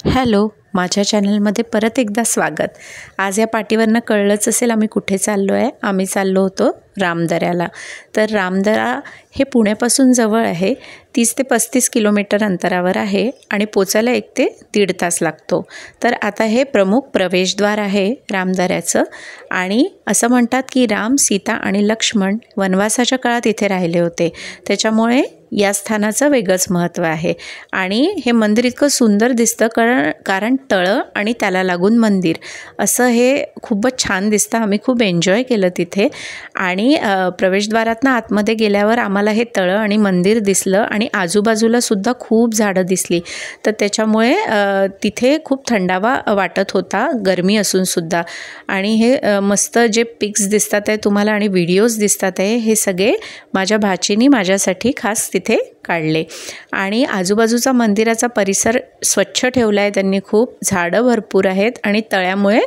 Hello, माझ्या चॅनलमध्ये परत एकदा स्वागत। आज या पाटीवरनं कळलंच असेल आम्ही कुठे चाललो आहे। आम्ही चाललो होतो रामदऱ्याला। तर रामदरा हे पुण्यापासून जवळ आहे, 30 ते 35 किलोमीटर अंतरावर आहे आणि पोचायला 1 ते 1.5 तास लागतो। तर आता हे प्रमुख प्रवेशद्वार आहे रामदऱ्याचं आणि असं म्हणतात की राम, सीता आणि लक्ष्मण वनवासाच्या काळात इथे राहिले होते, त्याच्यामुळे या स्थानाचं वेगळंच महत्त्व आहे। आणि हे मंदिर इतकं सुंदर दिसतं कारण तळं आणि त्याला लागून मंदिर असं हे खूपच छान दिसतं। आम्ही खूप एन्जॉय केलं तिथे आणि प्रवेशद्वारातनं आतमध्ये गेल्यावर आम्हाला हे तळं आणि मंदिर दिसलं आणि आजूबाजूला सुद्धा खूप झाडं दिसली, तर त्याच्यामुळे तिथे खूप थंडावा वाटत होता, गरमी असून सुद्धा। आणि हे मस्त जे पिक्स दिसतात आहे तुम्हाला आणि व्हिडिओज दिसतात आहे, हे सगळे माझ्या भाचीने माझ्यासाठी खास तिथे काढले। आणि आजूबाजूचा मंदिराचा परिसर स्वच्छ ठेवला आहे त्यांनी, खूप झाडं भरपूर आहेत आणि तळ्यामुळे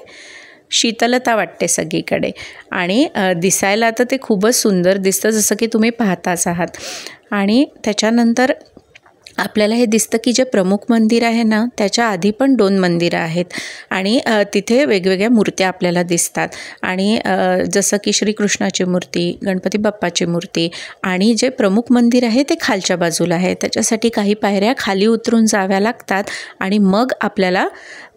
शीतलता वाटते सगळीकडे आणि दिसायला तर ते खूपच सुंदर दिसतं, जसं की तुम्ही पाहताच आहात। आणि त्याच्यानंतर आपल्याला हे दिसतं की जे प्रमुख मंदिर आहे ना, त्याच्या आधी पण 2 मंदिरं आहेत आणि तिथे वेगवेगळ्या मूर्त्या आपल्याला दिसतात। आणि जसं की श्रीकृष्णाची मूर्ती, गणपती बाप्पाची मूर्ती आणि जे प्रमुख मंदिर आहे ते खालच्या बाजूला आहे, त्याच्यासाठी काही पायऱ्या खाली उतरून जाव्या लागतात आणि मग आपल्याला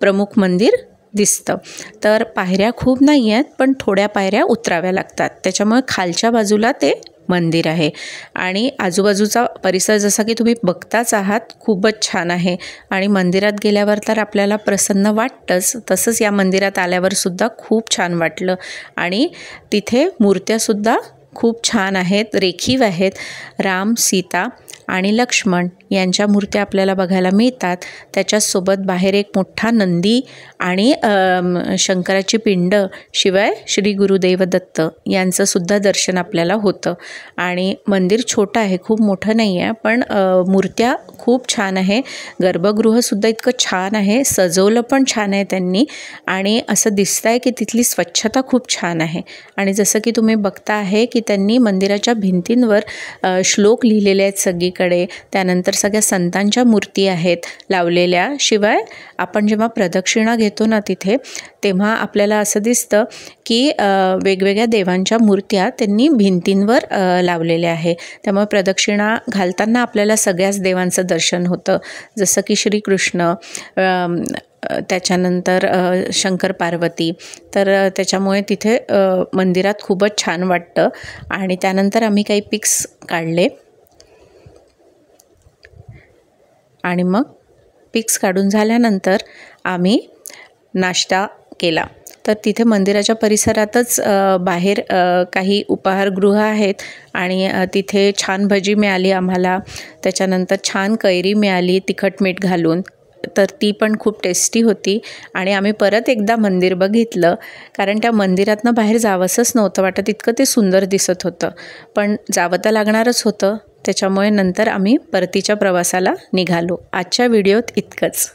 प्रमुख मंदिर दिसतं। तर पायऱ्या खूप नाही आहेत, पण थोड्या पायऱ्या उतराव्या लागतात, त्याच्यामुळे खालच्या बाजूला ते मंदिर आहे। आणि आजूबाजूचा परिसर जसा की तुम्ही बघताच आहात, खूपच छान आहे आणि मंदिरात गेल्यावर तर आपल्याला प्रसन्न वाटतंच, तसंच या मंदिरात आल्यावर सुद्धा खूप छान वाटलं। आणि तिथे मूर्त्यासुद्धा खूप छान आहेत, रेखीव आहेत। राम, सीता आणि लक्ष्मण यांच्या मूर्त्या आपल्याला बघायला मिळतात। त्याच्यासोबत बाहेर एक मोठा नंदी आणि शंकराची पिंड, शिवाय श्री गुरुदेव दत्त यांचं सुद्धा दर्शन आपल्याला होतं। आणि मंदिर छोटं आहे, खूप मोठं नाही आहे, पण मूर्त्या खूप छान आहे। गर्भगृहसुद्धा इतकं छान आहे, सजवलं पण छान आहे त्यांनी आणि असं दिसतं आहे की तिथली स्वच्छता खूप छान आहे। आणि जसं की तुम्ही बघता आहे की त्यांनी मंदिराच्या भिंतींवर श्लोक लिहिलेले आहेत सगळीकडे, त्यानंतर सगळ्या संतांच्या मूर्ती आहेत लावलेल्या। शिवाय आपण जेव्हा प्रदक्षिणा घेतो ना तिथे, तेव्हा आपल्याला असं दिसतं की वेगवेगळ्या देवांच्या मूर्त्या त्यांनी भिंतींवर लावलेल्या आहे, त्यामुळे प्रदक्षिणा घालताना आपल्याला सगळ्याच देवांचं दर्शन होतं, जसं की श्रीकृष्ण, त्याच्यानंतर शंकर पार्वती। तर त्याच्यामुळे तिथे मंदिरात खूपच छान वाटतं। आणि त्यानंतर आम्ही काही पिक्स काढले आणि मग पिक्स काढून झाल्यानंतर आम्ही नाश्ता केला। तर तिथे मंदिराच्या परिसरातच बाहेर काही उपाहारगृह आहेत आणि तिथे छान भजी मिळाली आम्हाला, त्याच्यानंतर छान कैरी मिळाली तिखट मीठ घालून, तर ती पण खूप टेस्टी होती। आणि आम्ही परत एकदा मंदिर बघितलं, कारण त्या मंदिरातनं बाहेर जावंसंच नव्हतं वाटत, इतकं ते सुंदर दिसत होतं, पण जावं तर लागणारच होतं, त्याच्यामुळे नंतर आम्ही परतीच्या प्रवासाला निघालो। आजच्या व्हिडिओत इतकंच।